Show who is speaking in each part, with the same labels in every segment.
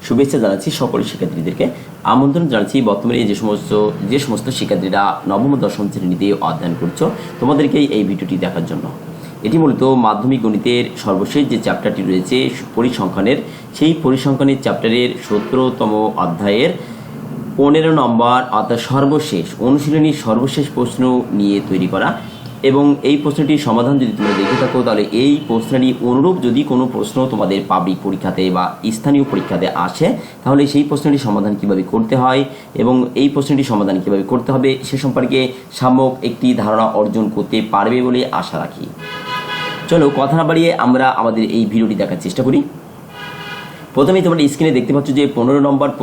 Speaker 1: শুভেচ্ছা জানাচ্ছি সকল শিক্ষার্থীদেরকে। আমন্ত্রণ জানাচ্ছি বর্তমানে যে সমস্ত শিক্ষার্থীরা নবম ও দশম শ্রেণীতে অধ্যয়ন করছো তোমাদেরকে এই ভিডিওটি দেখার জন্য। এটি মূলত মাধ্যমিক গণিতের সর্বশেষ যে চ্যাপ্টারটি রয়েছে পরিসংখ্যানের, সেই পরিসংখ্যানের চ্যাপ্টারের 17তম অধ্যায়ের 15 নম্বর অর্থাৎ সর্বশেষ অনুশীলনীর সর্বশেষ প্রশ্ন নিয়ে তৈরি করা। এবং এই প্রশ্নটির সমাধান যদি তোমরা দেখে থাকো তাহলে এই প্রশ্নটি অনুরূপ যদি কোনো প্রশ্ন তোমাদের পাবলিক পরীক্ষাতে বা স্থানীয় পরীক্ষাতে আসে তাহলে সেই প্রশ্নটির সমাধান কিভাবে করতে হয় এবং এই প্রশ্নটির সমাধান কিভাবে করতে হবে সে সম্পর্কে সাম্যক একটি ধারণা অর্জন করতে পারবে বলে আশা রাখি। চলো কথা না বাড়িয়ে আমরা আমাদের এই ভিডিওটি দেখার চেষ্টা করি। প্রথমেই তোমরা স্ক্রিনে দেখতে পাচ্ছ যে 15 নম্বর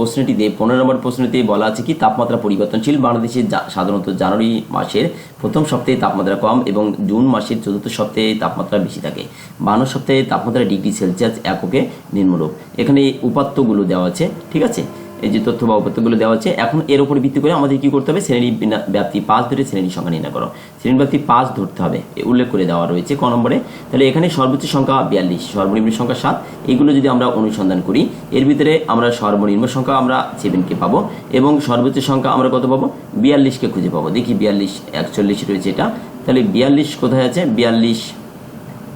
Speaker 1: প্রশ্নটিতে বলা আছে কি তাপমাত্রা পরিবর্তনশীল। বাংলাদেশে সাধারণত জানুয়ারি মাসের প্রথম সপ্তাহে তাপমাত্রা কম এবং জুন মাসের চতুর্থ সপ্তাহে তাপমাত্রা বেশি থাকে। 52 সপ্তাহে তাপমাত্রা ডিগ্রি সেলসিয়াস এককে নিম্নরূপ। এখানে উপাত্তগুলো দেওয়া আছে, ঠিক আছে, এই যে তথ্য বা উপাত্তগুলো দেওয়া আছে। এখন এর উপর ভিত্তি করে আমাদের কি করতে হবে, শ্রেণী ব্যাপ্তি 5 ধরে শ্রেণী সংখ্যা নির্ণয় করো। শ্রেণী ব্যাপ্তি 5 ধরতে হবে, উল্লেখ করে দেওয়া রয়েছে ক নম্বরে। তাহলে এখানে সর্বোচ্চ সংখ্যা 42, সর্বনিম্ন সংখ্যা 7। এইগুলো যদি আমরা অনুসন্ধান করি এর ভিতরে আমরা সর্বনিম্ন সংখ্যা আমরা 7কে পাবো এবং সর্বোচ্চ সংখ্যা আমরা কত পাবো, 42কে খুঁজে পাবো। দেখি 42, 41 রয়েছে এটা। তাহলে 42 কোথায় আছে, 42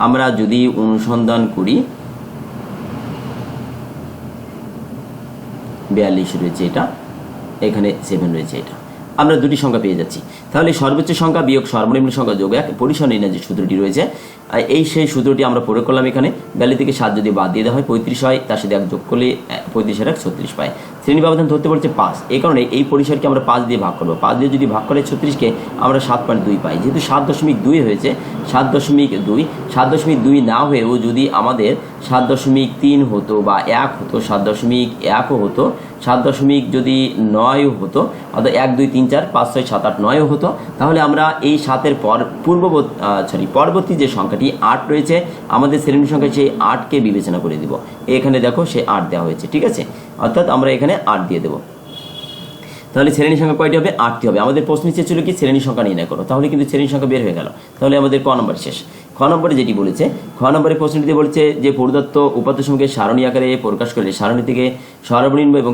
Speaker 1: আমরা যদি অনুসন্ধান করি 42 রয়েছে এটা, এখানে 7 রয়েছে এটা, আমরা দুটি সংখ্যা পেয়ে যাচ্ছি। তাহলে সর্বোচ্চ সংখ্যা বিয়োগ সর্বনিম্ন সংখ্যা যোগ 1 পরিসর নির্ণয় যে সূত্রটি রয়েছে সেই সূত্রটি আমরা প্রয়োগ করলাম। এখানে 42 থেকে 7 যদি বাদ দিয়ে দেওয়া হয় 35 হয়, তার সাথে 1 যোগ করলে 35 আর 1 36 পায়। শ্রেণী ব্যবধান ধরতে বলছে 5, এই কারণে এই পরিসরকে আমরা 5 দিয়ে ভাগ করবো। 5 দিয়ে যদি ভাগ করে 36কে আমরা 7.2 পাই। যেহেতু 7.2 হয়েছে 7.2 না হয়েও যদি আমাদের 7.3 হতো বা 1 হতো, 7.1ও হতো, 7.9 যদি 9ও হতো, অর্থাৎ 1 2 3 4 5 6 7 8 9ও হতো, তাহলে আমরা এই 7-এর পরবর্তী যে সংখ্যাটি 8 রয়েছে আমাদের শ্রেণী সংখ্যা সেই 8কে বিবেচনা করে দিব। এখানে দেখো সে 8 দেওয়া হয়েছে, ঠিক আছে, অর্থাৎ আমরা এখানে 8 দিয়ে দেবো। তাহলে শ্রেণী সংখ্যা কয়টি হবে, 8টি হবে। আমাদের প্রশ্ন ছিল কি শ্রেণী সংখ্যা নির্ণয় করো, তাহলে কিন্তু শ্রেণী সংখ্যা বের হয়ে গেল। তাহলে আমাদের ক নম্বর শেষ। খ নম্বরে যেটি বলেছে, খ নম্বরের প্রশ্নটিতে বলেছে যে প্রদত্ত উপাত্তসমূহকে সারণী আকারে প্রকাশ করলে সারণী থেকে সর্বনিম্ন এবং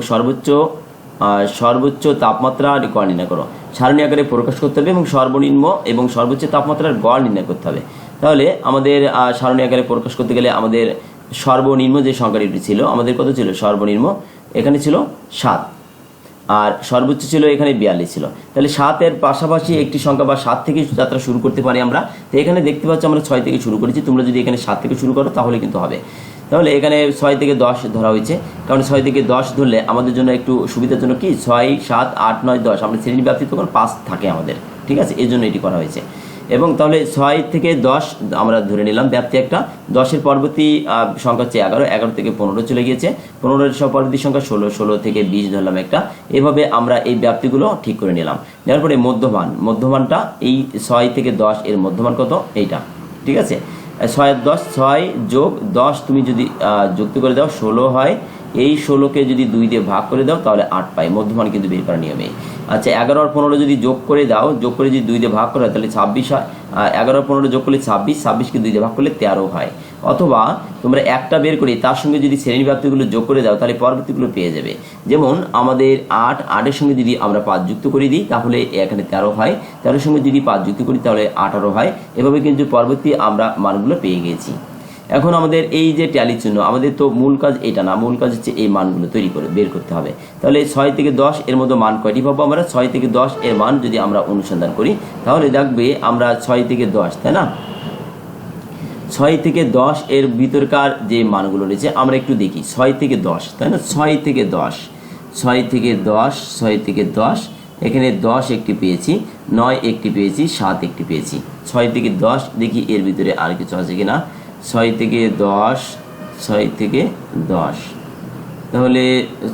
Speaker 1: সর্বোচ্চ তাপমাত্রার গড় নির্ণয় করো। সারণী আকারে প্রকাশ করতে হবে এবং সর্বনিম্ন এবং সর্বোচ্চ তাপমাত্রার গড় নির্ণয় করতে হবে। তাহলে আমাদের সারণী আকারে প্রকাশ করতে গেলে আমাদের সর্বনিম্ন যে সংখ্যাটি ছিল আমাদের কত ছিল, সর্বনিম্ন এখানে ছিল 7 আর সর্বোচ্চ ছিল এখানে 42 ছিল। তাহলে 7-এর পাশাপাশি একটি সংখ্যা বা 7 থেকে যাত্রা শুরু করতে পারি আমরা। তো এখানে দেখতে পাচ্ছ আমরা 6 থেকে শুরু করেছি, তোমরা যদি এখানে 7 থেকে শুরু করো তাহলে কিন্তু হবে। তাহলে এখানে 6 থেকে 10 ধরা হয়েছে, কারণ 6 থেকে 10 ধরলে আমাদের জন্য একটু সুবিধার জন্য কি 6 7 8 9 10 আমরা শ্রেণী ব্যাপ্তি তখন 5 থাকে আমাদের, ঠিক আছে, এই জন্য এটি করা হয়েছে। এবং তাহলে 6 থেকে 10 আমরা ধরে নিলাম ব্যাপ্তি একটা। 10-এর পরবর্তী সংখ্যা হচ্ছে 11, 11 থেকে 15 চলে গিয়েছে, 15-এর সব পরবর্তী সংখ্যা 16, 16 থেকে 20 ধরলাম একটা। এভাবে আমরা এই ব্যাপ্তিগুলো ঠিক করে নিলাম। নেওয়ার পরে মধ্যমানটা এই 6 থেকে 10 এর মধ্যমান কত, এইটা, ঠিক আছে। 6 আর 10, 6 যোগ 10 তুমি যদি যুক্ত করে দাও 16 হয়। এই 16কে যদি 2 দিয়ে ভাগ করে দাও তাহলে 8 পাই। মধ্যমান কিন্তু বের করার নিয়মে। আচ্ছা, 11 আর 15 যদি যোগ করে দাও, যোগ করে যদি 2 দিয়ে ভাগ করা হয় তাহলে 26 হয়। 11 আর 15 যোগ করলে 26, 26কে 2 দিয়ে ভাগ করলে 13 হয়। অথবা তোমরা একটা বের করে তার সঙ্গে যদি শ্রেণী ব্যাপ্তিগুলো যোগ করে দাও তাহলে পরবর্তীগুলো পেয়ে যাবে। যেমন আমাদের 8-এর সঙ্গে যদি আমরা 5 যুক্ত করে দিই তাহলে এখানে 13 হয়, 13-এর সঙ্গে যদি 5 যুক্ত করি তাহলে 18 হয়। এভাবে কিন্তু পরবর্তী আমরা মানগুলো পেয়ে গেছি। এখন আমাদের এই যে ট্যালি চিহ্ন, আমাদের তো মূল কাজ এটা না, মূল কাজ হচ্ছে এই মানগুলো তৈরি করে বের করতে হবে। তাহলে 6 থেকে 10 এর মধ্যে মান কয়টি পাবো আমরা, 6 থেকে 10 এর মান যদি আমরা অনুসন্ধান করি তাহলে দেখবে আমরা 6 থেকে 10, তাই না, 6 থেকে 10 এর ভিতরকার যে মানগুলো রয়েছে আমরা একটু দেখি। 6 থেকে 10, তাই না, 6 থেকে 10, 6 থেকে 10, 6 থেকে 10, এখানে 10 একটি পেয়েছি, 9 একটি পেয়েছি, 7 একটি পেয়েছি। 6 থেকে 10 দেখি এর ভিতরে আর কিছু আছে কিনা। 6 থেকে 10, 6 থেকে 10, তাহলে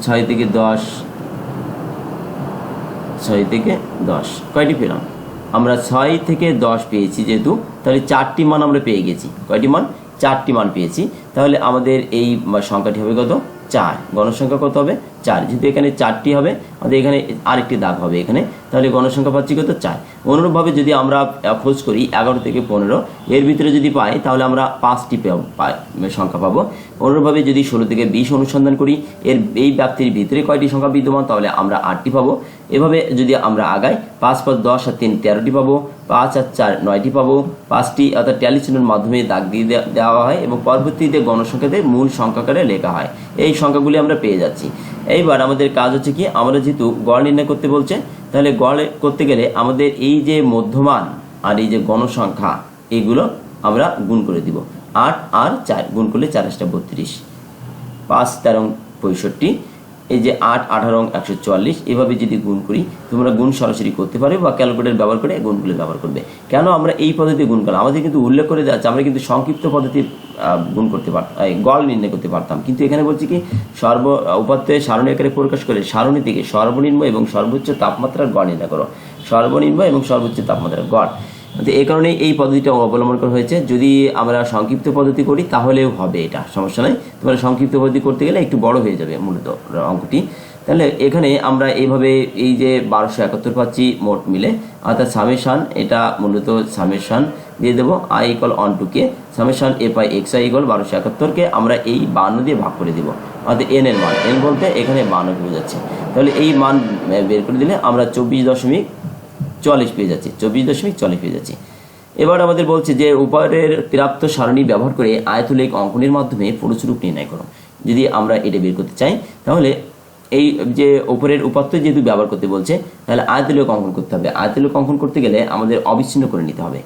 Speaker 1: 6 থেকে 10, 6 থেকে 10 কয়টি পেলাম আমরা, 6 থেকে 10 পেয়েছি যেহেতু, তাহলে 4টি মান আমরা পেয়ে গেছি। কয়টি মান, 4টি মান পেয়েছি। তাহলে আমাদের এই সংখ্যাটি হবে কত, 4, গণসংখ্যা কত হবে 4, যেহেতু এখানে 4টি হবে আমাদের এখানে আরেকটি দাগ হবে এখানে, তাহলে গণসংখ্যা পাচ্ছি কত 4। অনুরূপভাবে যদি আমরা খোঁজ করি 11 থেকে 15 এর ভিতরে যদি পাই তাহলে আমরা 5টি সংখ্যা পাবো। অনুরূপভাবে যদি 16 থেকে 20 অনুসন্ধান করি এই ব্যাপ্তির ভিতরে কয়টি সংখ্যা বিদ্যমান, তাহলে আমরা 8টি পাবো। এভাবে যদি আমরা আগাই 5 5 10 আর 3 13টি পাবো, 5 আর 4 9টি পাবো। 5টি অর্থাৎ ট্যালি চিহ্নের মাধ্যমে দাগ দিয়ে দেওয়া হয় এবং পরবর্তীতে গণসংখ্যাতে মূল সংখ্যাকারে লেখা হয়। এই সংখ্যাগুলি আমরা পেয়ে যাচ্ছি। এইবার আমাদের কাজ হচ্ছে কি, আমরা যেহেতু গড় নির্ণয় করতে বলছে, তাহলে গড় করতে গেলে আমাদের এই যে মধ্যমান আর এই যে গণসংখ্যা এইগুলো আমরা গুণ করে দিব। 8 আর 4 গুণ করলে 4 8 32, 5 13 65, এই যে 8 18 144, এভাবে যদি গুণ করি তোমরা গুণ সরাসরি করতে পারবে বা ক্যালকুলেটর ব্যবহার করে গুণগুলো ব্যবহার করবে। কেন আমরা এই পদ্ধতি গুণ করলাম, আমাদের কিন্তু উল্লেখ করে দেওয়া আছে আমরা কিন্তু সংক্ষিপ্ত পদ্ধতি গুণ করতে পারতাম, গড় নির্ণয় করতে পারতাম, কিন্তু এখানে বলছি কি উপাত্তের সারণী আকারে প্রকাশ করে সারণী থেকে সর্বনিম্ন এবং সর্বোচ্চ তাপমাত্রার গড় নির্ণয় করো, সর্বনিম্ন এবং সর্বোচ্চ তাপমাত্রার গড়। তো এই কারণে এই পদ্ধতিটা অবলম্বন করা হয়েছে। যদি আমরা সংক্ষিপ্ত পদ্ধতি করি তাহলেও হবে, এটা সমস্যা নয়। তোমরা সংক্ষিপ্ত পদ্ধতি করতে গেলে একটু বড় হয়ে যাবে মূলত অঙ্কটি। তাহলে এখানে আমরা এইভাবে এই যে 1271 পাচ্ছি মোট মিলে, অর্থাৎ সামেশান, এটা মূলত সামেশান দিয়ে দেবো i = 1 to k summation a pi xi = 1271কে আমরা এই 52 দিয়ে ভাগ করে দিব, অর্থাৎ n এর মান, n বলতে এখানে 52 বোঝাচ্ছে। তাহলে এই মান বের করে দিলে আমরা 24.40 পেয়ে যাচ্ছি, 24.40 পেয়ে যাচ্ছি। এবার আমাদের বলছে যে উপরের প্রাপ্ত সারণী ব্যবহার করে আয়তলেখ অঙ্কনের মাধ্যমে পুরুষরূপ নির্ণয় করো। যদি আমরা এটা বের করতে চাই তাহলে এই যে উপরের উপাত্ত যেহেতু ব্যবহার করতে বলছে, তাহলে আয়তলেখ অঙ্কন করতে হবে। আয়তলেখ অঙ্কন করতে গেলে আমাদের অবিচ্ছিন্ন করে নিতে হবে।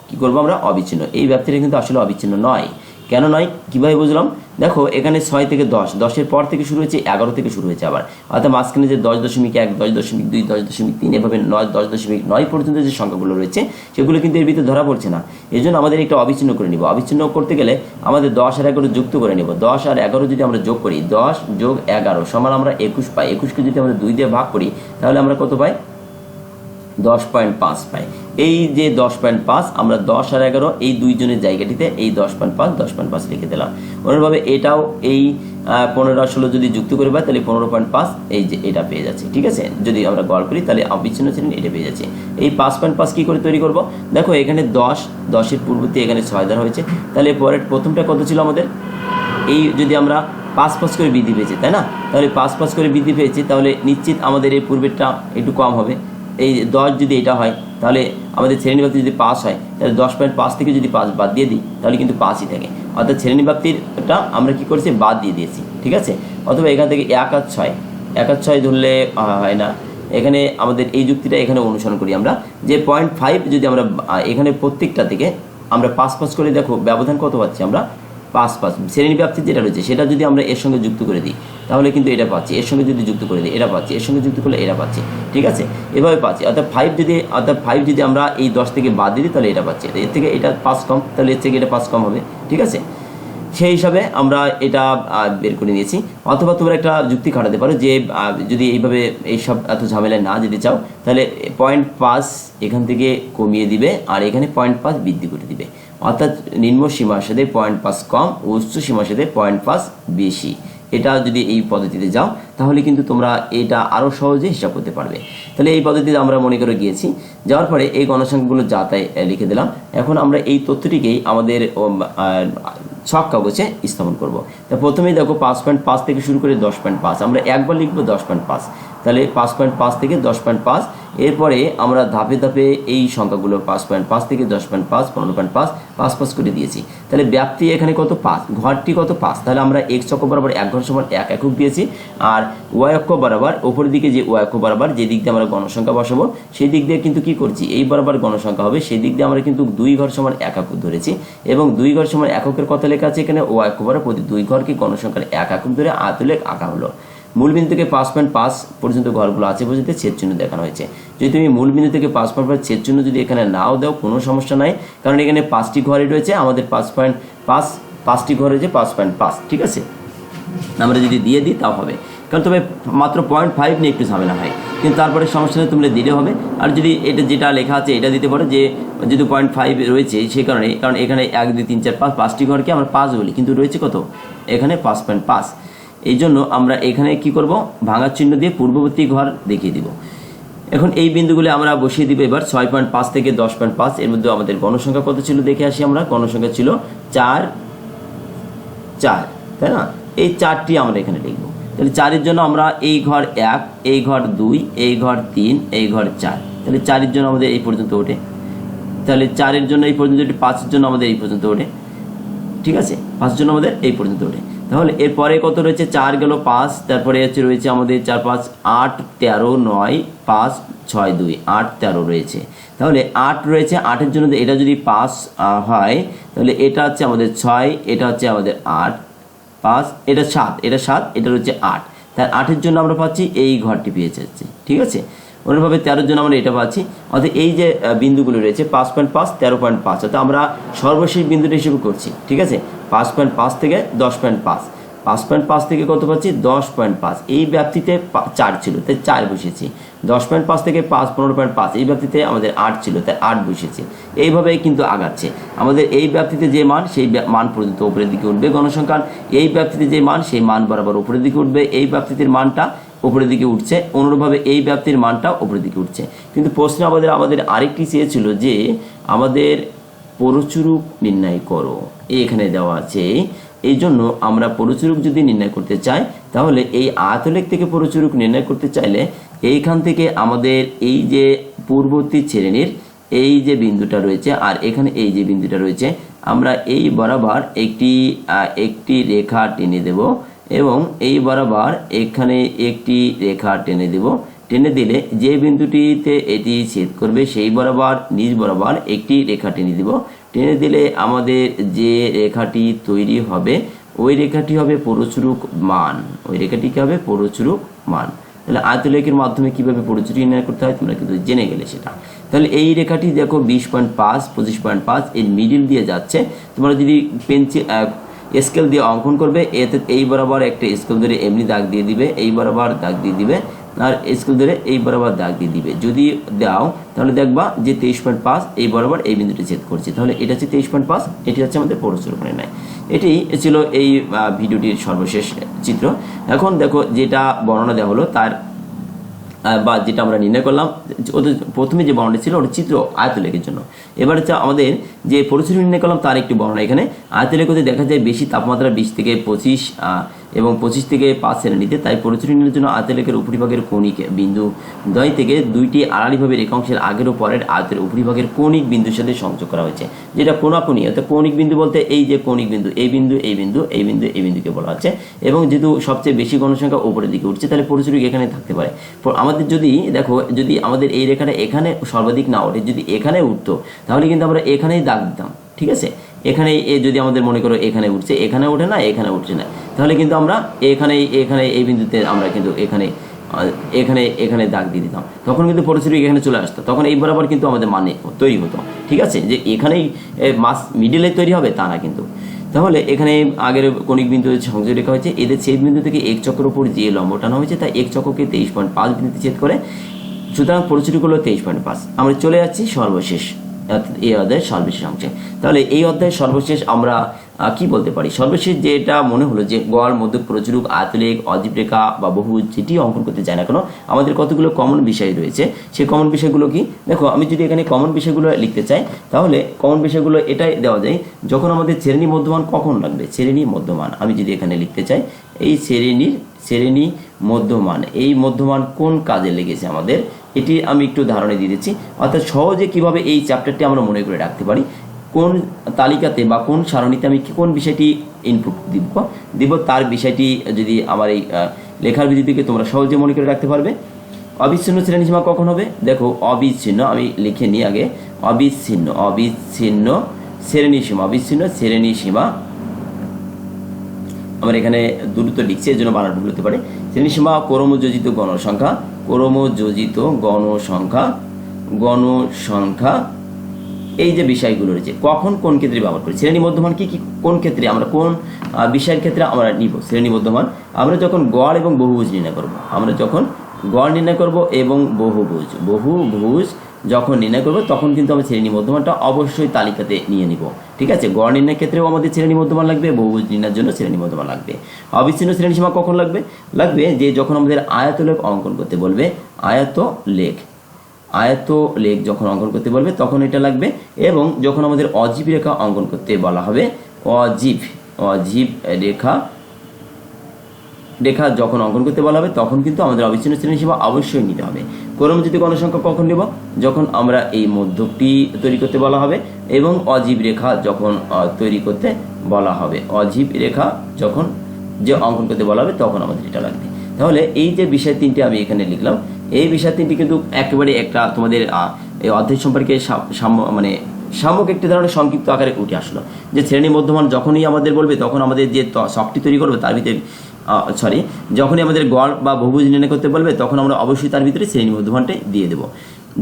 Speaker 1: কি করবো আমরা? অবিচ্ছিন্ন। এই ব্যাপ্তিটা কিন্তু আসলে অবিচ্ছিন্ন নয়। কেন নয়, কীভাবে বুঝলাম? দেখো এখানে 6 থেকে 10, 10-এর পর থেকে শুরু হয়েছে, 11 থেকে শুরু হয়েছে আবার, অর্থাৎ মাঝখানে যে 10.1, 10.2, 10.3 এভাবে 10.9 পর্যন্ত যে সংখ্যাগুলো রয়েছে সেগুলো কিন্তু এর ভিতরে ধরা পড়ছে না। এই জন্য আমাদের একটা অবিচ্ছিন্ন করে নিব। অবিচ্ছিন্ন করতে গেলে আমাদের 10 আর 11 যুক্ত করে নেব। 10 আর 11 যদি আমরা যোগ করি, 10 যোগ 11 সমান আমরা 21 পাই। 21কে যদি আমরা 2 দিয়ে ভাগ করি তাহলে আমরা কত পাই? 10.5 পাই। এই যে 10.5 আমরা 10 আর 11 এই দুইজনের জায়গাটিতে এই 10.5 লিখে দিলাম। অনুরূপভাবে এটাও এই 15 আর 16 যদি যুক্ত করে পাই তাহলে 15.5, এই যে এটা পেয়ে যাচ্ছে। ঠিক আছে, যদি আমরা গড় করি তাহলে অবিচ্ছিন্ন ছিলেন এটা পেয়ে যাচ্ছে। এই 5.5 কি করে তৈরি করব? দেখো এখানে 10-এর পূর্ববর্তী এখানে 6 দ্বারা হয়েছে, তাহলে পরের প্রথমটা কত ছিল আমাদের? এই যদি আমরা 5 করে বৃদ্ধি পেয়েছি, তাই না? তাহলে 5 করে বৃদ্ধি পেয়েছি, তাহলে নিশ্চিত আমাদের এই পূর্বেরটা একটু কম হবে। এই 10 যদি এটা হয় তাহলে আমাদের শ্রেণীব্যাপ্তি যদি 5 হয় তাহলে 10.5 থেকে যদি 5 বাদ দিয়ে দিই তাহলে কিন্তু 5ই থাকে, অর্থাৎ শ্রেণীব্যাপ্তিরটা আমরা কি করেছি? বাদ দিয়ে দিয়েছি। ঠিক আছে, অথবা এখান থেকে 1 আর 6 ধরলে হয় না, এখানে আমাদের এই যুক্তিটা এখানে অনুসরণ করি আমরা, যে 0.5 যদি আমরা এখানে প্রত্যেকটা থেকে আমরা 5 করে, দেখো ব্যবধান কত পাচ্ছি আমরা? 5 শ্রেণীব্যাপ্তি যেটা রয়েছে সেটা যদি আমরা এর সঙ্গে যুক্ত করে দিই তাহলে কিন্তু এটা পাচ্ছি, এর সঙ্গে যদি যুক্ত করে দিই এটা পাচ্ছি, এর সঙ্গে যুক্ত করলে এটা পাচ্ছি। ঠিক আছে, এভাবে পাচ্ছি। অর্থাৎ 5 যদি আমরা এই 10 থেকে বাদ দিই তাহলে এটা পাচ্ছি, এর থেকে এটা 5 কম, তাহলে এর থেকে এটা 5 কম হবে। ঠিক আছে, সেই হিসাবে আমরা এটা বের করে নিয়েছি। অথবা তোমরা একটা যুক্তি খাটাতে পারো যে যদি এইভাবে এইসব এত ঝামেলায় না যেতে চাও তাহলে 0.5 এখান থেকে কমিয়ে দিবে আর এখানে 0.5 বৃদ্ধি করে দিবে, অর্থাৎ নিম্ন সীমার সাথে 0.5 কম, উচ্চ সীমার সাথে 0.5 বেশি। এটা যদি এই পদ্ধতিতে যাও তাহলে কিন্তু তোমরা এটা আরও সহজে হিসাব করতে পারবে। তাহলে এই পদ্ধতিতে আমরা মনে করে গিয়েছি, যাওয়ার পরে এই গণসংখ্যাগুলো যা তাই লিখে দিলাম। এখন আমরা এই তথ্যটিকেই আমাদের ছক কাগজে স্থাপন করব। তা প্রথমেই দেখো 5.5 থেকে শুরু করে 10.5, আমরা একবার লিখব 10.5, তাহলে 5.5 থেকে 10.5, এরপরে আমরা ধাপে ধাপে এই সংখ্যাগুলো 5.5 থেকে 10.5, 15.5, 5 করে দিয়েছি। তাহলে ব্যাপ্তি এখানে কত? 5, ঘরটি কত? 5। তাহলে আমরা x অক্ষ বরাবর 1 ঘর সমান 1 একক দিয়েছি, আর y অক্ষ বরাবর উপরের দিকে যে y অক্ষ বরাবর যে দিক দিয়ে আমরা গণসংখ্যা বসাবো সেই দিক দিয়ে কিন্তু কি করছি? এই বরাবর গণসংখ্যা হবে, সেই দিক দিয়ে আমরা কিন্তু 2 ঘর সমান 1 একক ধরেছি, এবং 2 ঘর সমান এককের কথা লেখা আছে এখানে। y অক্ষ বরাবর প্রতি 2 ঘরকে গণসংখ্যার 1 একক ধরে আয়তলেখ আঁকা হলো। মূলবিন্দু থেকে 5.5 পর্যন্ত ঘরগুলো আছে বুঝতে ছেদচিহ্ন দেখানো হয়েছে। যদি তুমি মূলবিন্দু থেকে 5.5 ছেদচিহ্ন যদি এখানে নাও দাও কোনো সমস্যা নাই, কারণ এখানে 5টি ঘরে রয়েছে, আমাদের 5টি ঘরে রয়েছে 5.5। ঠিক আছে, আমরা যদি দিয়ে দিই তাও হবে, কারণ তবে মাত্র 0.5 নিয়ে একটু ঝামেলা হয়, কিন্তু তারপরে সমস্যা নেই, তোমরা দিলে হবে। আর যদি এটা যেটা লেখা আছে এটা দিতে পারো, যে যেহেতু 0.5 রয়েছে সেই কারণে, কারণ এখানে 1 2 3 4 5 5টি ঘরকে আমরা 5 বলি, কিন্তু রয়েছে কত? এখানে 5.5। এই জন্য আমরা এখানে কি করব, ভাঙার চিহ্ন দিয়ে পূর্ববর্তী ঘর দেখিয়ে দিব। এখন এই বিন্দুগুলি আমরা বসিয়ে দিব এবার 6.5 থেকে 10.5 এর মধ্যে আমাদের গণসংখ্যা কত ছিল দেখে আসি আমরা। গণসংখ্যা ছিল 4, তাই না? এই 4টি আমরা এখানে লিখব। তাহলে 4-এর জন্য আমরা এই ঘর 1, এই ঘর 2, এই ঘর 3, এই ঘর 4। তাহলে 4-এর জন্য আমাদের এই পর্যন্ত ওঠে। তাহলে 4-এর জন্য এই পর্যন্ত ওঠে, 5-এর জন্য আমাদের এই পর্যন্ত ওঠে। ঠিক আছে, 5-এর জন্য আমাদের এই পর্যন্ত ওঠে। তাহলে এরপরে কত রয়েছে, 4 গেল 5, তারপরে রয়েছে আমাদের 4, 5, 8, 13, 9, 5, 6, 2, 8, 13 রয়েছে। তাহলে 8 রয়েছে, 8-এর জন্য এটা যদি 5 হয় তাহলে এটা হচ্ছে আমাদের 6, এটা হচ্ছে আমাদের 8, 5, এটা 7, এটা হচ্ছে 8। তার 8-এর জন্য আমরা পাচ্ছি এই ঘরটি পেয়ে যাচ্ছি। ঠিক আছে, অনুরূপভাবে 13-এর জন্য আমরা এটা পাচ্ছি। অর্থাৎ এই যে বিন্দুগুলো রয়েছে 5.5, 13.5, অর্থাৎ আমরা সর্বশেষ বিন্দুটা হিসেবে করছি। ঠিক আছে, 5.5 থেকে 10.5, 5.5 থেকে কত পাচ্ছি 10.5। এই ব্যাপ্তিতে 4 ছিল তাই 4 বসিয়েছি। 10.5 থেকে 5, 15.5, এই ব্যাপ্তিতে আমাদের 8 ছিল তাই 8 বসিয়েছি। এইভাবেই কিন্তু আগাচ্ছে। আমাদের এই ব্যাপ্তিতে যে মান সেই মান পর্যন্ত উপরের দিকে উঠবে গণসংখ্যার, এই ব্যাপ্তিতে যে মান সেই মান বরাবর উপরের দিকে উঠবে, এই ব্যাপ্তির মানটা উপরের দিকে উঠছে, অনুরূপভাবে এই ব্যাপ্তির মানটা উপরের দিকে উঠছে। কিন্তু প্রশ্ন আমাদের আরেকটি চেয়েছিল যে আমাদের পরচুরুক নির্ণয় করো, এখানে দেওয়া আছে। এই জন্য আমরা পরচুরুক যদি নির্ণয় করতে চাই তাহলে এই আয়তলেখ থেকে পরচুরুক নির্ণয় করতে চাইলে এইখান থেকে আমাদের এই যে পূর্ববর্তী শ্রেণীর এই যে বিন্দুটা রয়েছে আর এখানে এই যে বিন্দুটা রয়েছে, আমরা এই বরাবর একটি রেখা টেনে দেব এবং এই বরাবর এখানে একটি রেখা টেনে দেব। টেনে দিলে যে বিন্দুটিতে এটি ছেদ করবে সেই বরাবর নিচ বরাবর একটি রেখা টেনে দিব। টেনে দিলে আমাদের যে রেখাটি তৈরি হবে ওই রেখাটি হবে পরচুরুক মান, ওই রেখাটিকে হবে পরচুরুক মান। তাহলে আয়তলেখের মাধ্যমে কিভাবে পরচুরুক নির্ণয় করতে হয় তোমরা কিন্তু জেনে গেলে সেটা। তাহলে এই রেখাটি দেখো 20.5, 25.5 এর মিডিল দিয়ে যাচ্ছে। তোমরা যদি পেন্সিল স্কেল দিয়ে অঙ্কন করবে, এতে এই বরাবর একটা স্কেল ধরে এমনি দাগ দিয়ে দিবে, এই বরাবর দাগ দিয়ে দিবে, আর স্কেল ধরে এই বরাবর দাগ দিয়ে দিবে। যদি দাও তাহলে দেখবা যে 23.5 এই বরাবর এই বিন্দুটি ছেদ করছে। তাহলে এটা হচ্ছে 23.5, এটি হচ্ছে আমাদের পরচুরুক নির্ণয়। এটি ছিল এই ভিডিওটির সর্বশেষ চিত্র। এখন দেখো যেটা বর্ণনা দেওয়া হলো তার বা যেটা আমরা নির্ণয় করলাম, ওদের প্রথমে যে বর্ণনা ছিল ওটা চিত্র আয়তলেখের জন্য। এবার হচ্ছে আমাদের যে পরিচয় নির্ণয় করলাম তার একটি বর্ণনা। এখানে আয়তলেখতে দেখা যায় বেশি তাপমাত্রা 20 থেকে 25 এবং 25 থেকে 5 শ্রেণীতে, তাই পরিচয় নির্ণয়ের জন্য আয়তলেখের উপরিভাগের কৌণিক বিন্দু দ্বয় থেকে দুইটি আড়াআড়িভাবে রেখাংশের আগের ও পরের আয়তের উপরিভাগের কৌণিক বিন্দুর সাথে সংযোগ করা হয়েছে, যেটা কোণাকুণি। অর্থাৎ কৌণিক বিন্দু বলতে এই যে কৌণিক বিন্দু, এই বিন্দু, এই বিন্দু, এই বিন্দু, এই বিন্দুকে বলা হচ্ছে। এবং যেহেতু সবচেয়ে বেশি গণসংখ্যা উপরের দিকে উঠছে তাহলে পরিচয় এখানে থাকতে পারে। আমাদের যদি দেখো যদি আমাদের এই রেখাটা এখানে সর্বাধিক না ওঠে, যদি এখানে উঠতো তাহলে কিন্তু আমরা এখানেই দাগ দিতাম। ঠিক আছে, এখানে যদি আমাদের মনে করো এখানে উঠছে, এখানে ওঠে না, এখানে উঠছে না, তাহলে কিন্তু আমরা এখানে এই বিন্দুতে আমরা কিন্তু এখানে দাগ দিয়ে দিতাম, তখন কিন্তু পরিচয় এখানে চলে আসতো, তখন এই বরাবর কিন্তু আমাদের মানে তৈরি হতো। ঠিক আছে, যে এখানেই মাস মিডিলে তৈরি হবে তা না কিন্তু। তাহলে এখানে আগের কৌণিক বিন্দু সংযোগ রেখা হয়েছে, এদের ছেদ বিন্দু থেকে এক চক্রের উপর যে লম্ব টানা হয়েছে তাই এক চক্রকে 23.5 বিন্দুতে ছেদ করে, সুতরাং পরিচয় হলো 23.5। আমরা চলে যাচ্ছি সর্বশেষ এই অধ্যায়ের সর্বশেষ অংশে। তাহলে এই অধ্যায়ের সর্বশেষ আমরা কি বলতে পারি, সর্বশেষ যেটা মনে হলো যে গড়, মধ্যক, প্রচুরক, আয়তলেখ, অজীব রেখা বা বহুভুজ যেটি অঙ্কন করতে চায় না কেন আমাদের কতগুলো কমন বিষয় রয়েছে। সেই কমন বিষয়গুলো কি দেখো, আমি যদি এখানে কমন বিষয়গুলো লিখতে চাই তাহলে কমন বিষয়গুলো এটাই দেওয়া যায়, যখন আমাদের শ্রেণী মধ্যমান কখন লাগবে, শ্রেণী মধ্যমান। আমি যদি এখানে লিখতে চাই এই শ্রেণী মধ্যমান, এই মধ্যমান কোন কাজে লেগেছে আমাদের, এটি আমি একটু ধারণা দিয়ে দিচ্ছি। অর্থাৎ সহজে কিভাবে এই চ্যাপ্টারটি আমরা মনে করে রাখতে পারি, কোন তালিকাতে বা কোন সারণীতে আমি কোন বিষয়টি ইনপুট দিব তার বিষয়টি যদি আমার এই লেখার বিধি থেকে তোমরা সহজে মনে করে রাখতে পারবে। অবিচ্ছিন্ন শ্রেণীসীমা কখন হবে, দেখো অবিচ্ছিন্ন, আমি লিখে নিই আগে, অবিচ্ছিন্ন শ্রেণীসীমা আমার এখানে দ্রুত লিখছি এর জন্য বানান ভুল হতে পারে। শ্রেণীসীমা ক্রমযোজিত গণসংখ্যা এই যে বিষয়গুলো রয়েছে কখন কোন ক্ষেত্রে ব্যবহার করি, শ্রেণী মধ্যমান কি কোন ক্ষেত্রে আমরা কোন বিষয়ের ক্ষেত্রে আমরা নিব শ্রেণী মধ্যমান, আমরা যখন গড় এবং বহুভুজ নির্ণয় করব, এবং বহুভুজ যখন নির্ণয় করবো তখন কিন্তু আমরা শ্রেণী মধ্যমানটা অবশ্যই তালিকাতে নিয়ে নিব। ঠিক আছে, গড় নির্ণয়ের ক্ষেত্রেও আমাদের শ্রেণী মধ্যমান লাগবে, বহুভুজ নির্ণয়ের জন্য শ্রেণী মধ্যমান লাগবে। অবিচ্ছিন্ন শ্রেণীসীমা কখন লাগবে? লাগবে যে যখন আমাদের আয়তলেখ অঙ্কন করতে বলবে, আয়তলেখ যখন অঙ্কন করতে বলবে তখন এটা লাগবে, এবং যখন আমাদের অজীব রেখা অঙ্কন করতে বলা হবে, অজীব রেখা যখন অঙ্কন করতে বলা হবে তখন কিন্তু আমাদের অবিচ্ছিন্ন শ্রেণীসীমা অবশ্যই নিতে হবে। ক্রমযুক্ত গণসংখ্যা কখন নেব? যখন আমরা এই মধ্যকটি তৈরি করতে বলা হবে, এবং অজীব রেখা যখন তৈরি করতে বলা হবে, অজীব রেখা যখন যে অঙ্কন করতে বলা হবে তখন আমাদের এটা লাগবে। তাহলে এই যে বিষয় তিনটি আমি এখানে লিখলাম, এই বিষয় তিনটি কিন্তু একেবারে একটা তোমাদের এই অধ্যায় সম্পর্কে সাময়িক একটি ধরনের সংক্ষিপ্ত আকারে উঠে আসলো, যে শ্রেণী মধ্যমান যখনই আমাদের বলবে তখন আমাদের যে শখটি তৈরি করবে তার ভিতরে যখনই আমাদের গড় বা বহুভুজ নির্ণয় করতে বলবে তখন আমরা অবশ্যই তার ভিতরে শ্রেণী মধ্যমানটাই দিয়ে দেবো,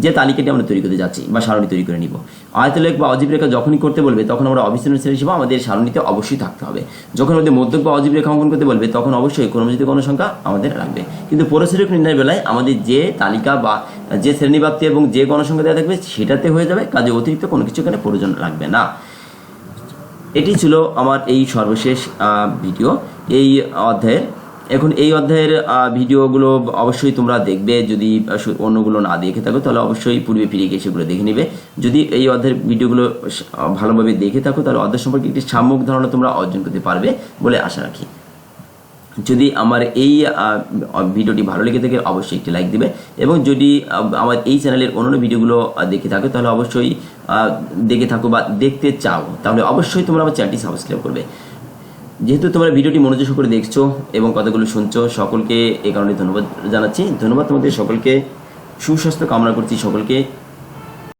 Speaker 1: যে তালিকাটি আমরা তৈরি করতে যাচ্ছি বা সারণী তৈরি করে নিব। আয়তলেখ বা অজীব রেখা যখনই করতে বলবে তখন আমরা অবিচ্ছিন্ন শ্রেণীসীমা আমাদের সারণীতে অবশ্যই থাকতে হবে। যখন আমাদের মধ্যক বা অজীব রেখা অঙ্কন করতে বলবে তখন অবশ্যই ক্রমযুক্ত গণসংখ্যা আমাদের লাগবে। কিন্তু পরিসরক নির্ণয়ের বেলায় আমাদের যে তালিকা বা যে শ্রেণীব্যাপ্তি এবং যে গণসংখ্যা দেওয়া থাকবে সেটাতে হয়ে যাবে, কাজে অতিরিক্ত কোনো কিছু এখানে প্রয়োজন লাগবে না। এটি ছিল আমার এই সর্বশেষ ভিডিও এই অধ্যায়ের। এখন এই অধ্যায়ের ভিডিওগুলো অবশ্যই তোমরা দেখবে, যদি অন্যগুলো না দেখে থাকো তাহলে অবশ্যই পূর্বে ফিরে গিয়ে সেগুলো দেখে নেবে। যদি এই অধ্যায়ের ভিডিওগুলো ভালোভাবে দেখে থাকো তাহলে অধ্যায় সম্পর্কে একটি সাময়িক ধারণা তোমরা অর্জন করতে পারবে বলে আশা রাখি। যদি আমার এই ভিডিওটি ভালো লেগে থাকে অবশ্যই একটি লাইক দিবে, এবং যদি আমার এই চ্যানেলের অন্যান্য ভিডিওগুলো দেখে থাকো তাহলে অবশ্যই দেখে থাকো বা দেখতে চাও তাহলে অবশ্যই তোমরা আমার চ্যানেলটি সাবস্ক্রাইব করবে। যেহেতু তোমরা ভিডিওটি মনোযোগ করে দেখছো এবং কথাগুলো শুনছো, সকলকে এই কারণে ধন্যবাদ জানাচ্ছি। ধন্যবাদ তোমাদের সকলকে, সুস্বাস্থ্য কামনা করছি সকলকে।